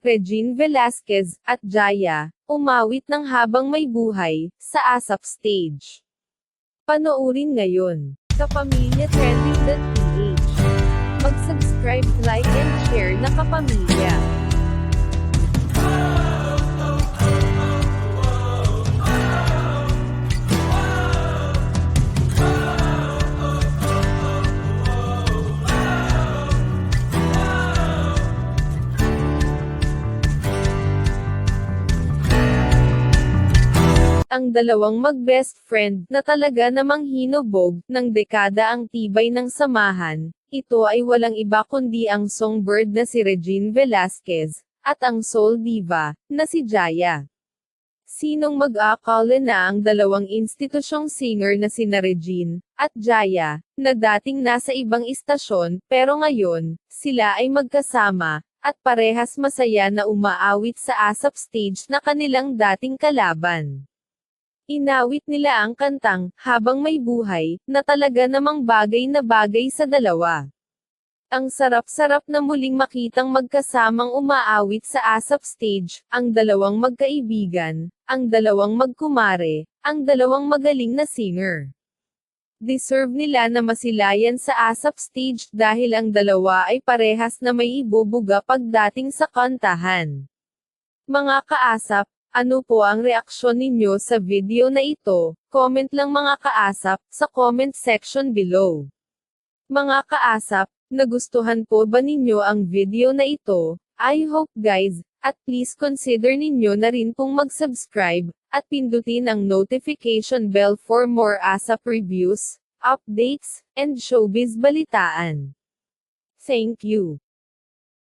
Regine Velasquez, at Jaya, umawit ng habang may buhay, sa ASAP stage. Panoorin ngayon. Kapamilya.trending.ph. Mag-subscribe, like and share na Kapamilya. Ang dalawang mag-best friend, na talaga namang hinubog, ng dekada ang tibay ng samahan, ito ay walang iba kundi ang songbird na si Regine Velasquez, at ang soul diva, na si Jaya. Sinong mag-aakala na ang dalawang institusyong singer na sina Regine, at Jaya, na dating nasa ibang istasyon, pero ngayon, sila ay magkasama, at parehas masaya na umaawit sa ASAP stage na kanilang dating kalaban. Inawit nila ang kantang, Habang May Buhay, na talaga namang bagay na bagay sa dalawa. Ang sarap-sarap na muling makitang magkasamang umaawit sa ASAP stage, ang dalawang magkaibigan, ang dalawang magkumare, ang dalawang magaling na singer. Deserve nila na masilayan sa ASAP stage dahil ang dalawa ay parehas na may ibubuga pagdating sa kantahan. Mga kaasap, ano po ang reaksyon ninyo sa video na ito? Comment lang mga kaasap, sa comment section below. Mga kaasap, nagustuhan po ba ninyo ang video na ito? I hope guys, at please consider ninyo na rin pong mag-subscribe, at pindutin ang notification bell for more ASAP reviews, updates, and showbiz balitaan. Thank you.